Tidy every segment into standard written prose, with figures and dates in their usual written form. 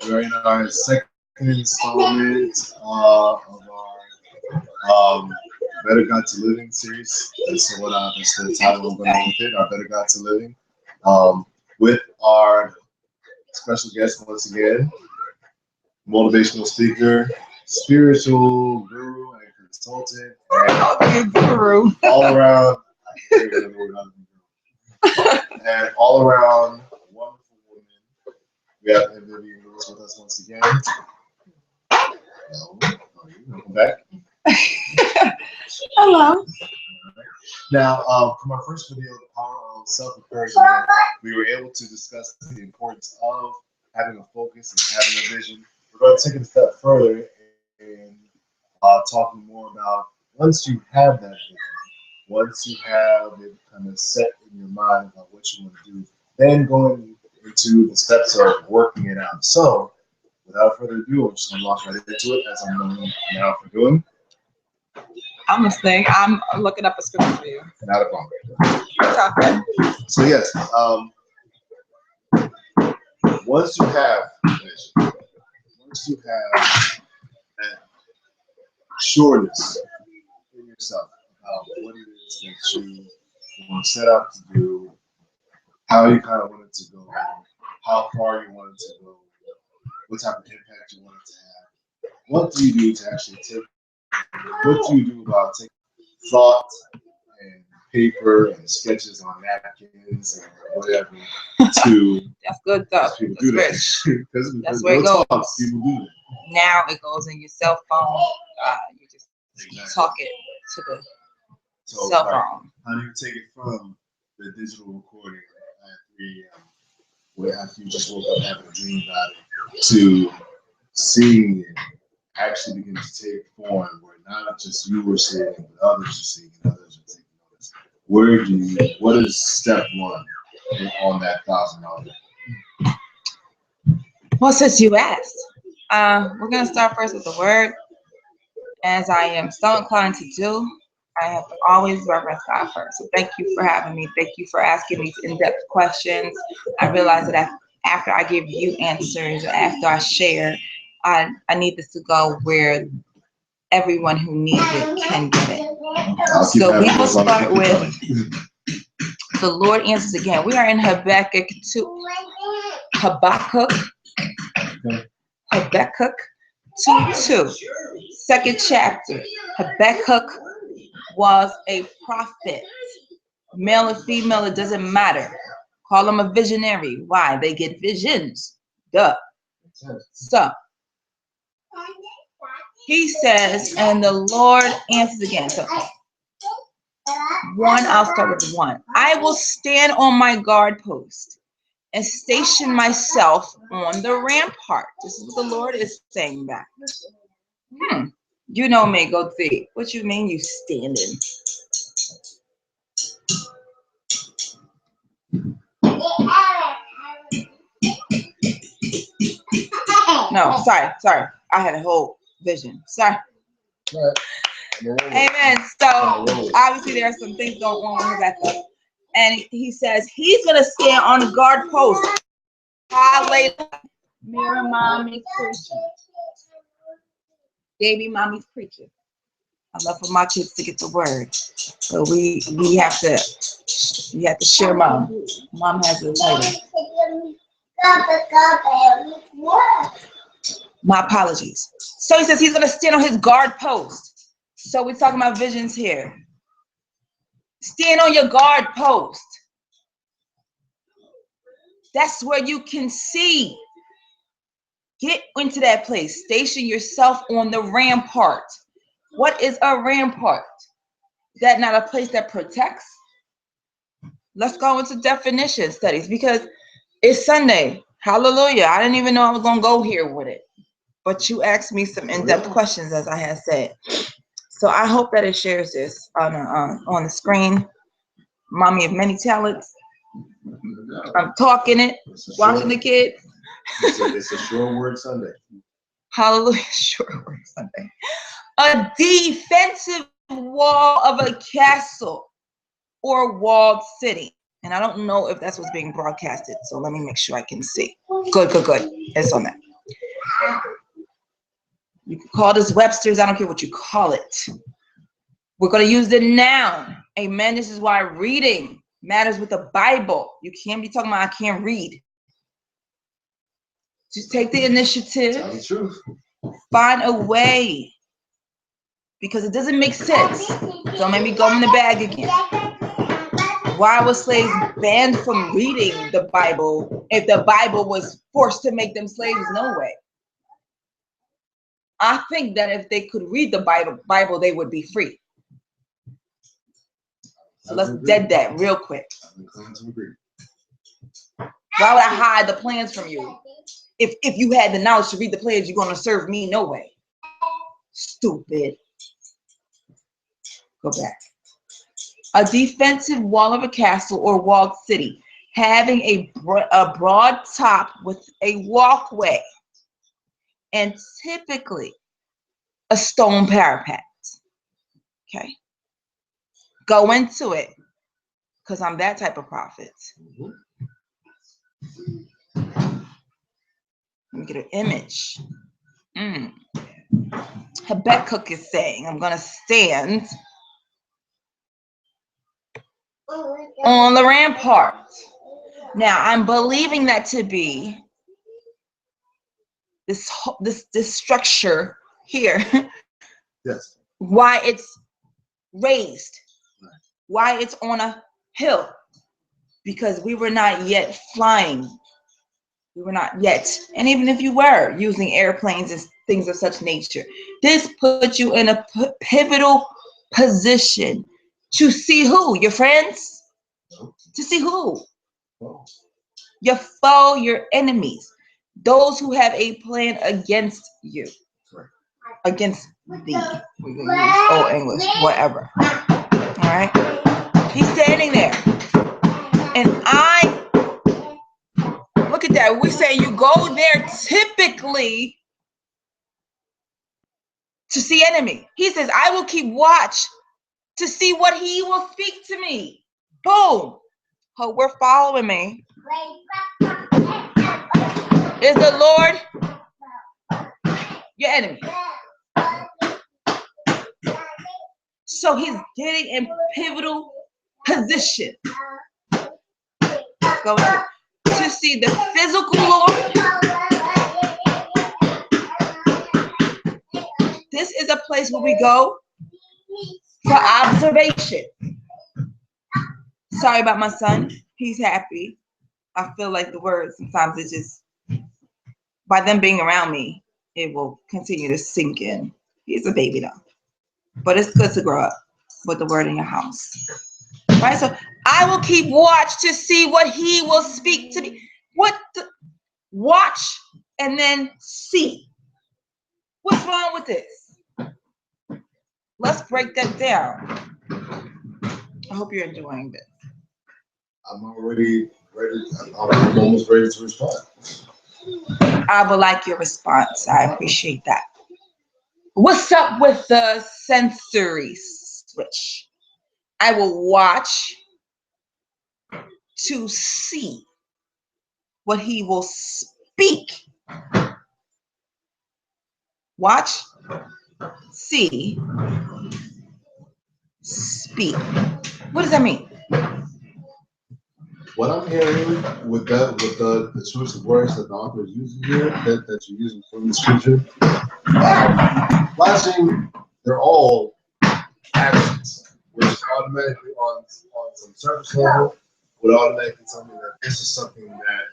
We're in our second installment of our Better Guide to Living series. That's the title I'm going with it. Our Better Guide to Living. With our special guest once again, motivational speaker, spiritual guru, and consultant, and Guru. all around. And all around wonderful woman. We have M.Vivian with us once again. Welcome back. Hello. Now, from our first video, The Power of Self-Encouragement, we were able to discuss the importance of having a focus and having a vision. We're going to take it a step further and talking more about once you have that vision, once you have it kind of set in your mind about what you want to do, then going into the steps of working it out. So, without further ado, I'm just going to launch right into it as I'm known now for doing. I'm listening. I'm looking up a scripture for you. Not a problem. Okay. So yes, once you have vision, once you have that sureness in yourself about what it is that you want to set out to do, how you kind of want it to go, how far you want it to go, what type of impact you want it to have, what do you do to actually take, what do you do about taking thought and paper and sketches on napkins and whatever to That's good stuff. people do that. That's where it goes. People do that. Now it goes in your cell phone. You just talk it to the cell phone. How do you take it from the digital recording at 3 a.m. where after you just woke up having a dream about it to seeing it actually begin to take form where not just you were seeing it, but others are seeing it, others are taking notice? What is step one on that $1,000? Well, since you asked, we're going to start first with the word. As I am so inclined to do, I have to always reverence God first. So thank you for having me. Thank you for asking these in-depth questions. I realize that after I give you answers, after I share, I need this to go where everyone who needs it can get it. So we will start with the Lord answers again. We are in Habakkuk 2. Habakkuk 2:2. Second chapter. Habakkuk was a prophet. Male or female, it doesn't matter. Call them a visionary. Why? They get visions. Duh. So, he says, and the Lord answers again. So, I'll start with 1. I will stand on my guard post and station myself on the rampart. This is what the Lord is saying back. You know me, go see. What you mean you standing? No, sorry. I had a whole vision. Sorry. Amen. So obviously there are some things going on with Rebecca. And he says he's going to stand on the guard post. Hallelujah. Mirror mommy's preaching. Baby mommy's preaching. I love for my kids to get the word. So we have to share mom. Mom has a title. My apologies. So he says he's going to stand on his guard post. So we're talking about visions here. Stand on your guard post. That's where you can see. Get into that place. Station yourself on the rampart. What is a rampart? Is that not a place that protects? Let's go into definition studies because it's Sunday. Hallelujah. I didn't even know I was going to go here with it. But you asked me some in-depth questions, as I had said. So I hope that it shares this on the screen. Mommy of many talents. I'm talking it, watching the kids. It's a short word Sunday. Hallelujah, short word Sunday. A defensive wall of a castle or walled city. And I don't know if that's what's being broadcasted, so let me make sure I can see. Good. It's on that. You can call this Webster's. I don't care what you call it. We're going to use the noun. Amen. This is why reading matters with the Bible. You can't be talking about I can't read. Just take the initiative. Tell the truth. Find a way. Because it doesn't make sense. Don't make me go in the bag again. Why were slaves banned from reading the Bible if the Bible was forced to make them slaves? No way. I think that if they could read the Bible, they would be free. So let's dead that real quick. Why would I hide the plans from you? If you had the knowledge to read the plans, you're going to serve me? No way. Stupid. Go back. A defensive wall of a castle or walled city, having a broad top with a walkway, and typically a stone parapet. Okay. Go into it, because I'm that type of prophet. Let me get an image. Habakkuk is saying, I'm going to stand on the rampart. Now, I'm believing that to be this structure here. Yes. Why it's raised. Why it's on a hill. Because we were not yet flying. We were not yet. And even if you were using airplanes and things of such nature, this puts you in a pivotal position to see who? Your friends? To see who? Your foe, your enemies. Those who have a plan against you. Against thee. We're going to use old English, whatever. All right? He's standing there. And look at that. We're saying you go there typically to see enemy. He says, I will keep watch to see what he will speak to me. Boom. Oh, we're following me. Is the Lord your enemy? So he's getting in pivotal position. Go to see the physical Lord. This is a place where we go for observation. Sorry about my son. He's happy. I feel like the word sometimes it's just, by them being around me, it will continue to sink in. He's a baby though. But it's good to grow up with the word in your house. Right? So I will keep watch to see what he will speak to me. Watch and then see. What's wrong with this? Let's break that down. I hope you're enjoying this. I'm already ready. I'm almost ready to respond. I would like your response. I appreciate that. What's up with the sensory switch? I will watch to see what he will speak. Watch, see, speak. What does that mean? What I'm hearing with the choice of words that the author is using here, that you're using from the scripture, flashing, they're all actions, which automatically on some surface level would automatically tell me that this is something that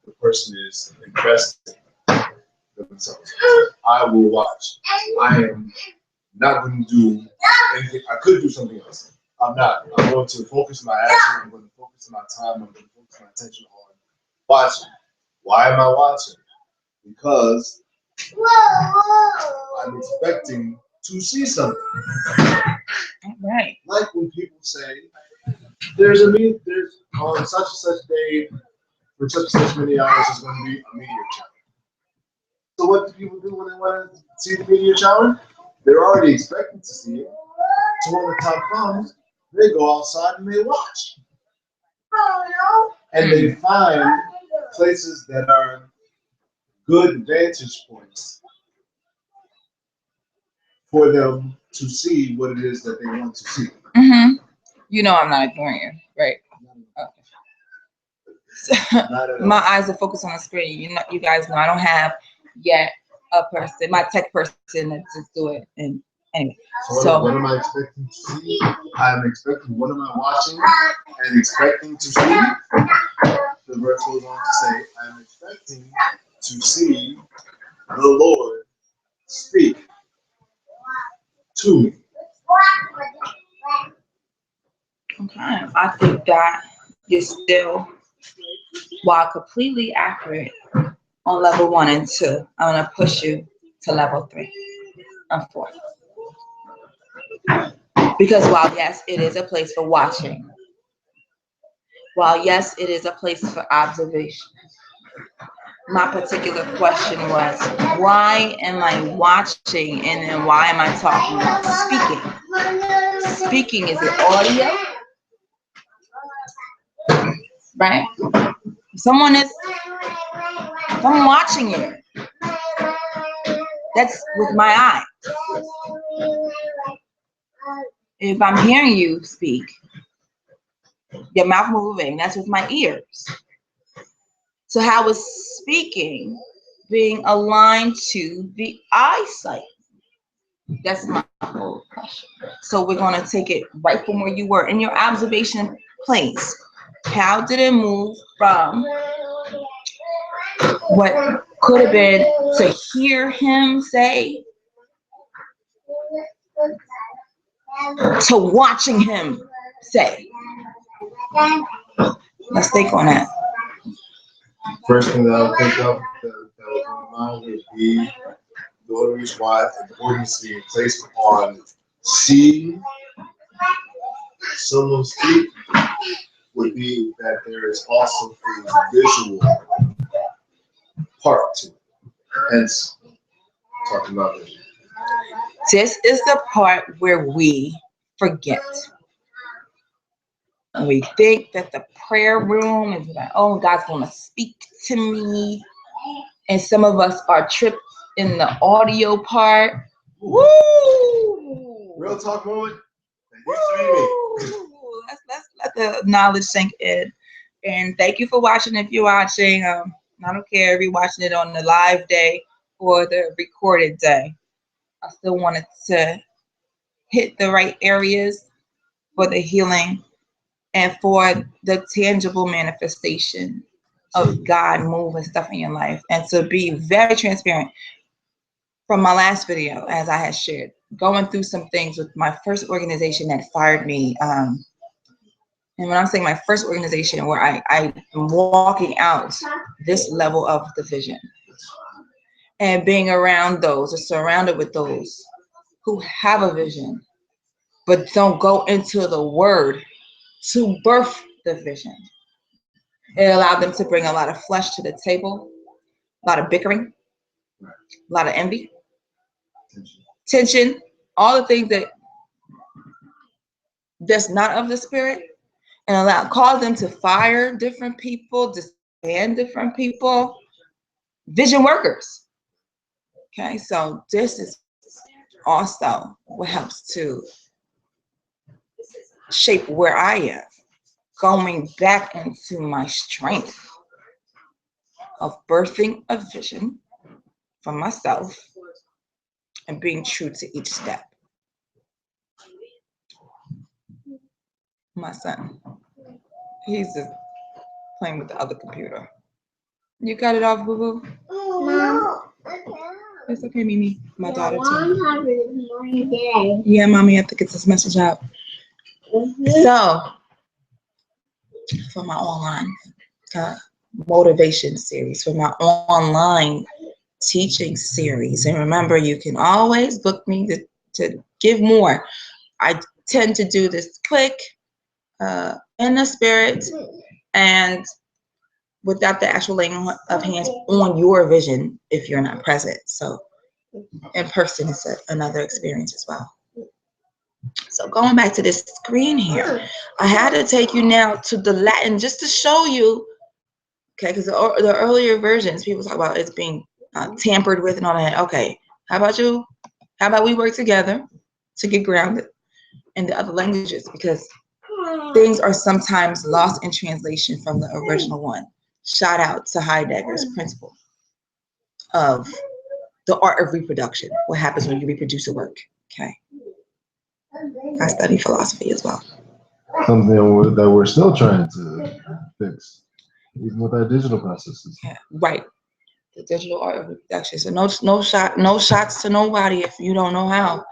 the person is investing in themselves. I will watch. I am not going to do anything. I could do something else. I'm not. I'm going to focus my action. I'm going to focus my time. I'm going to focus my attention on watching. Why am I watching? Because I'm expecting to see something. Right. Like when people say, there's on such and such day, for such and such many hours, there's going to be a meteor shower. So what do people do when they want to see the meteor shower? They're already expecting to see it. So when the time comes, they go outside and they watch. And they find places that are good vantage points for them to see what it is that they want to see. Mm-hmm. You know I'm not ignoring you, right? Okay. My eyes are focused on the screen. You guys know I don't have yet a person, my tech person, that just do it. And anyway, so what am I expecting to see? I'm expecting. What am I watching and expecting to see? The verse goes on to say, "I'm expecting to see the Lord speak to me." Okay, I think that you're still, while completely accurate on level 1 and 2, I'm gonna push you to level 3 and 4. Because while yes, it is a place for watching, while yes, it is a place for observation, my particular question was, why am I watching and then why am I talking about speaking? Speaking is an audio, right? Someone watching you. That's with my eye. If I'm hearing you speak, your mouth moving, that's with my ears. So how is speaking being aligned to the eyesight? That's my whole question. So we're going to take it right from where you were in your observation place. How did it move from what could have been to hear him say to watching him say? Let's think on that. First thing that I would think of that would come to mind would be the only reason why importance is being placed on seeing someone speak would be that there is also a visual part to it. Hence, talking about vision. This is the part where we forget. We think that the prayer room is like, oh, God's going to speak to me. And some of us are tripped in the audio part. Woo! Real talk moment. Let's let the knowledge sink in. And thank you for watching. If you're watching, I don't care if you're watching it on the live day or the recorded day. I still wanted to hit the right areas for the healing and for the tangible manifestation of God moving stuff in your life. And to be very transparent, from my last video, as I had shared, going through some things with my first organization that fired me. And when I'm saying my first organization, where I am walking out this level of division and being around those or surrounded with those who have a vision, but don't go into the word to birth the vision. It allowed them to bring a lot of flesh to the table, a lot of bickering, a lot of envy, tension, all the things that's not of the spirit, and cause them to fire different people, disband different people, vision workers. Okay, so this is also what helps to shape where I am, going back into my strength of birthing a vision for myself and being true to each step. My son, he's just playing with the other computer. You got it off, boo-boo? No. It's okay, Mimi. My daughter too. Mom has it morning today. Yeah, Mommy, I have to get this message out. So, for my online motivation series, for my online teaching series, and remember, you can always book me to give more. I tend to do this quick, in the spirit, and without the actual laying of hands on your vision if you're not present. So in person is another experience as well. So going back to this screen here, I had to take you now to the Latin just to show you, Okay, because the earlier versions, people talk about it's being tampered with and all that. Okay, how about you? How about we work together to get grounded in the other languages? Because things are sometimes lost in translation from the original one. Shout out to Heidegger's principle of the art of reproduction. What happens when you reproduce a work? Okay. I study philosophy as well. Something that we're still trying to fix, even with our digital processes. Yeah, right. The digital art of reproduction. So no shots to nobody if you don't know how.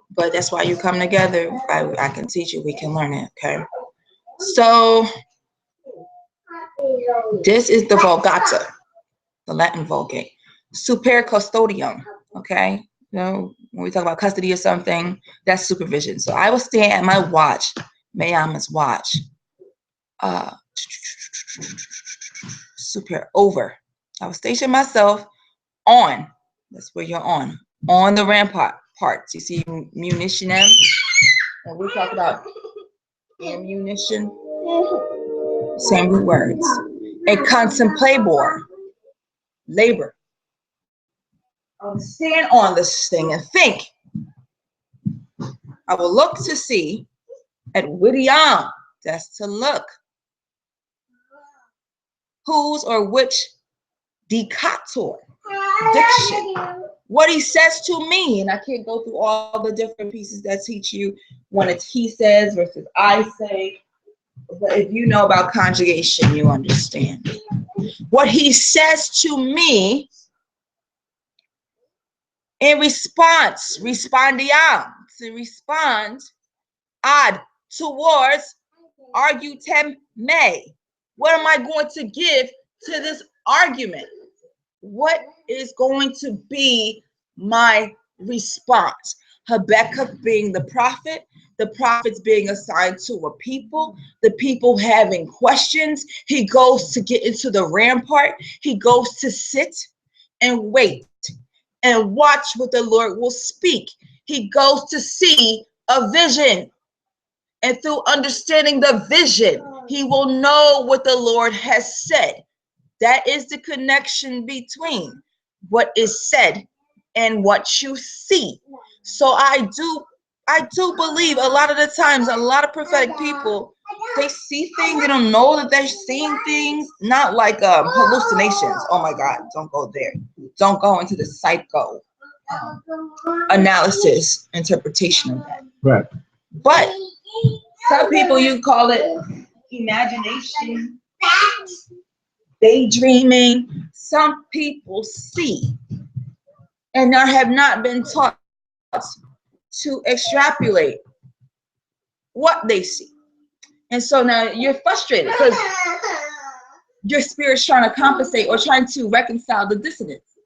But that's why you come together. I can teach you. We can learn it. Okay. So this is the Vulgata, the Latin Vulgate. Super custodium. Okay. You know, when we talk about custody of something, that's supervision. So I will stand at my watch, Mayama's watch. Super over. I will station myself on. That's where you're on the rampart parts. You see munition M, and we talk about ammunition. Same root words. A contemplator, labor. I'll stand on this thing and think. I will look to see at Widiam. That's to look. Whose or which dicator, diction. What he says to me, and I can't go through all the different pieces that teach you when it's he says versus I say, but if you know about conjugation, you understand. What he says to me in response, respondiam, to respond, ad, towards, argutem me. What am I going to give to this argument? What is going to be my response? Habakkuk being the prophets being assigned to a people, the people having questions. He goes to get into the rampart. He goes to sit and wait and watch what the Lord will speak. He goes to see a vision. And through understanding the vision, he will know what the Lord has said. That is the connection between what is said and what you see. So I do believe a lot of the times, a lot of prophetic people, they see things, they don't know that they're seeing things, not like hallucinations. Oh my God, don't go there. Don't go into the psycho analysis, interpretation of that. Right. But some people, you call it imagination, daydreaming. Some people see and have not been taught to extrapolate what they see. And so now you're frustrated because your spirit's trying to compensate or trying to reconcile the dissonance.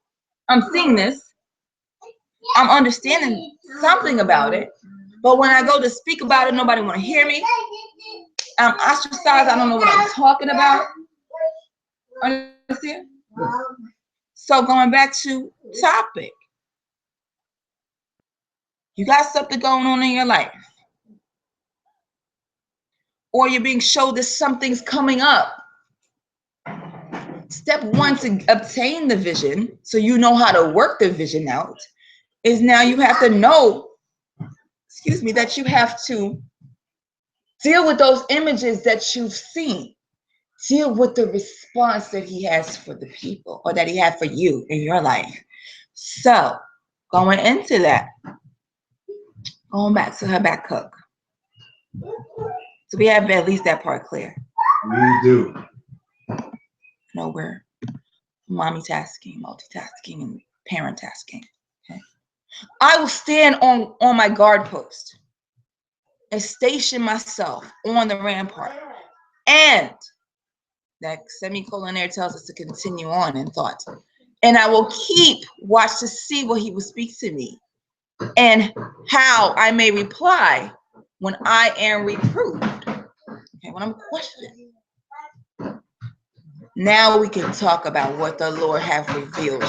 I'm seeing this. I'm understanding something about it. But when I go to speak about it, nobody want to hear me. I'm ostracized. I don't know what I'm talking about. Understand? So going back to topic. You got something going on in your life. Or you're being showed that something's coming up. Step one to obtain the vision, so you know how to work the vision out, is now you have to know, that you have to deal with those images that you've seen. Deal with the response that he has for the people, or that he had for you in your life. So, going into that, going back to Habakkuk. So we have at least that part clear. We do. No, we're multitasking, and parent tasking. Okay. I will stand on my guard post and station myself on the rampart. And that semicolon there tells us to continue on in thought. And I will watch to see what he will speak to me and how I may reply when I am reproved. Okay, when I'm questioned. Now we can talk about what the Lord have revealed.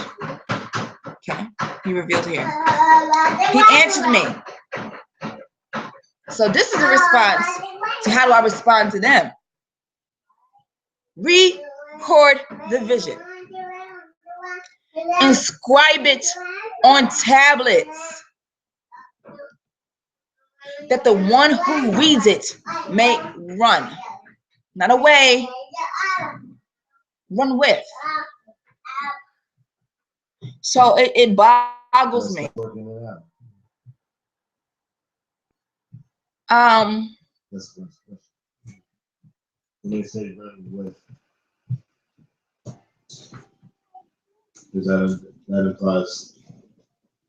Okay, he revealed here. He answered me. So this is a response to how do I respond to them. record the vision. Inscribe it on tablets, that the one who reads it may run, not away, run with. So it boggles me. They say running with. Because that implies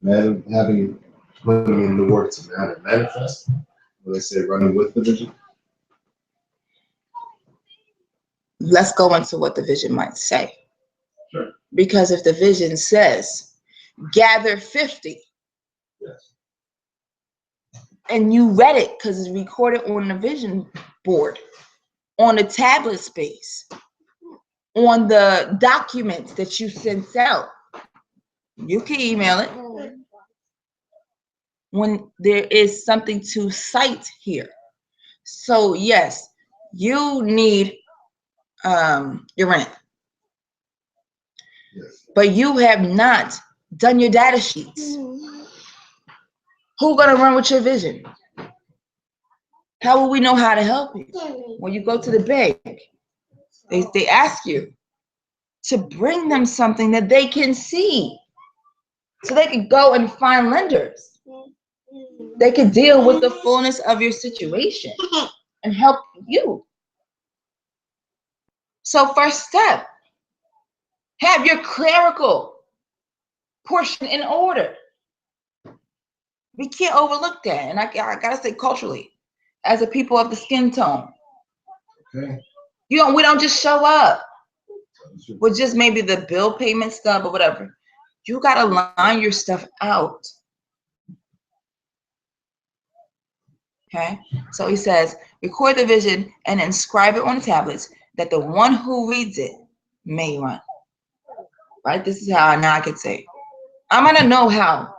having putting in the work to manifest. When they say running with the vision. Let's go into what the vision might say. Sure. Because if the vision says, gather 50, yes, and you read it because it's recorded on the vision board, on the tablet space, on the documents that you sent out, you can email it. When there is something to cite here. So yes, you need your rent. yes. But you have not done your data sheets. Who's gonna run with your vision? How will we know how to help you? When you go to the bank, they ask you to bring them something that they can see, so they can go and find lenders. They can deal with the fullness of your situation and help you. So first step, have your clerical portion in order. We can't overlook that. And I gotta say, culturally, as a people of the skin tone, Okay. we don't just show up with just maybe the bill payment stuff or whatever. You gotta line your stuff out. Okay, so he says, record the vision and inscribe it on the tablets, that the one who reads it may run. Right? This is how now I could say, I'm gonna know how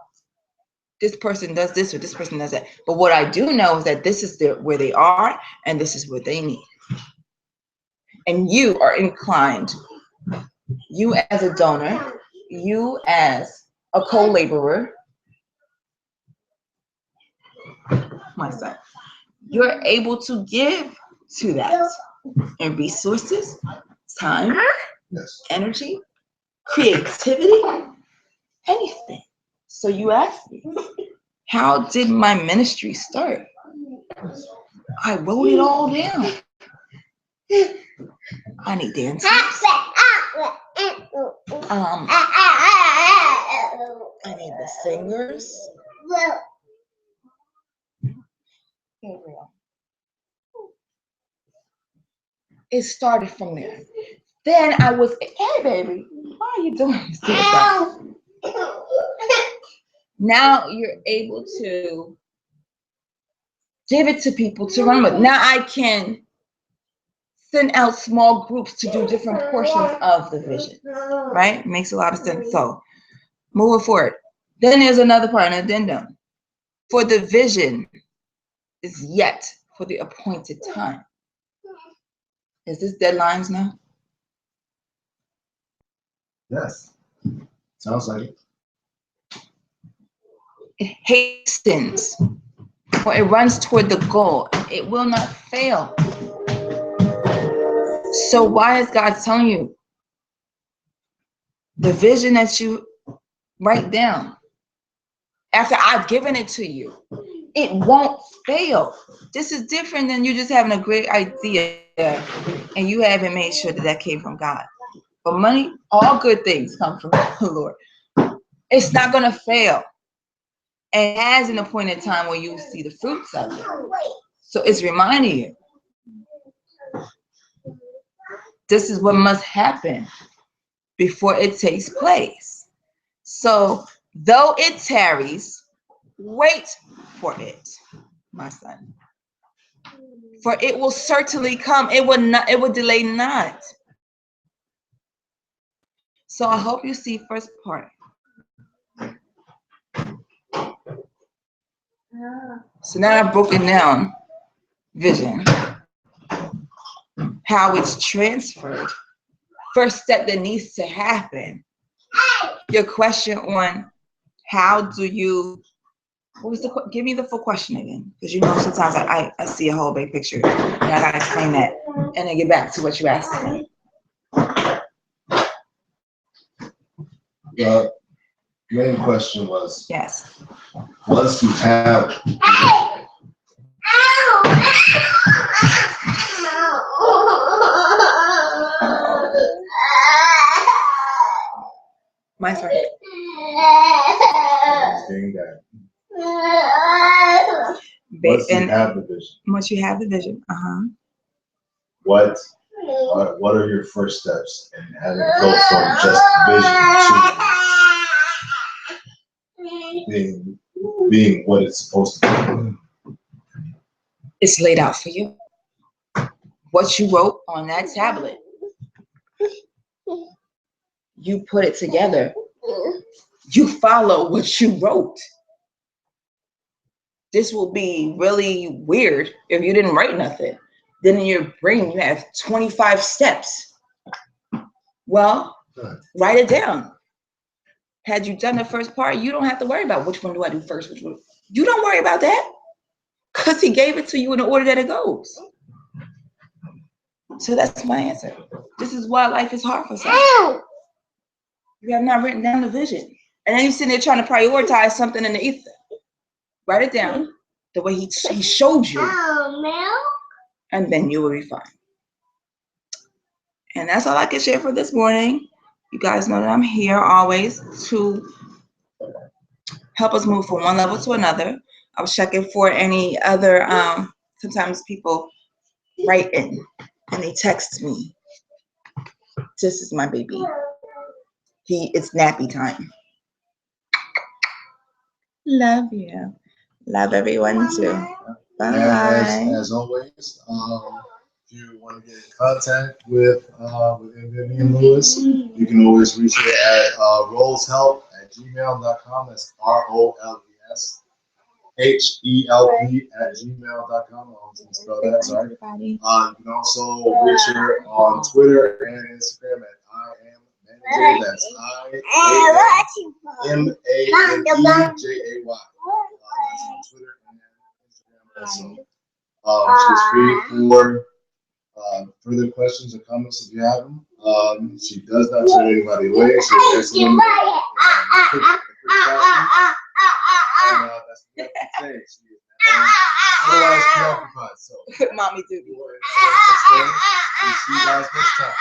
this person does this or this person does that. But what I do know is that this is where they are and this is what they need. And you are inclined, you as a donor, you as a co-laborer, my son, you're able to give to that in resources, time, yes, energy, creativity, anything. So you asked me, how did my ministry start? I wrote it all down. I need dancers. I need the singers. It started from there. Then I was, hey baby, why are you doing this? Now you're able to give it to people to run with. Now I can send out small groups to do different portions of the vision, right? Makes a lot of sense. So moving forward. Then there's another part, an addendum. For the vision is yet for the appointed time. Is this deadlines now? yes. Sounds like it. It hastens, or it runs toward the goal. It will not fail. So why is God telling you the vision that you write down, after I've given it to you, it won't fail? This is different than you just having a great idea and you haven't made sure that that came from God. But money, all good things come from the Lord. It's not going to fail. And it has an appointed time where you see the fruits of it. So it's reminding you, this is what must happen before it takes place. So though it tarries, wait for it, my son. For it will certainly come. It will delay not. So I hope you see first part. So now I've broken down vision, how it's transferred first step that needs to happen. Your question on how do you, what was give me the full question again, because you know sometimes I see a whole big picture and I gotta explain that and then get back to what you asked me. The main question was, Yes. once you have My turn. once you have the vision, Once you have the vision, what are your first steps in having to go from just vision to being what it's supposed to be? It's laid out for you. What you wrote on that tablet, you put it together. You follow what you wrote. This will be really weird if you didn't write nothing. Then in your brain, you have 25 steps. Well, write it down. Had you done the first part, you don't have to worry about which one do I do first, which one. You don't worry about that because he gave it to you in the order that it goes. So that's my answer. This is why life is hard for some. You have not written down the vision. And then you're sitting there trying to prioritize something in the ether. Write it down the way he showed you. And then you will be fine. And that's all I can share for this morning. You guys know that I'm here always to help us move from one level to another. I was checking for any other, sometimes people write in and they text me. This is my baby. It's nappy time. Love you. Love everyone too. Bye. As always, if you want to get in contact with M.Vivian Lewis, you can always reach her at rollshelp@gmail.com. That's ROLESHELP@gmail.com. I was going to spell that, sorry. You can also reach her on Twitter and Instagram at IamManejay. That's IamManejay. That's on Twitter and Instagram also. She's free for further questions or comments if you have them. She does not turn anybody away. She answers them quick questions. And that's what I say. She is otherwise preoccupied. So, mommy duty. We'll see you guys next time.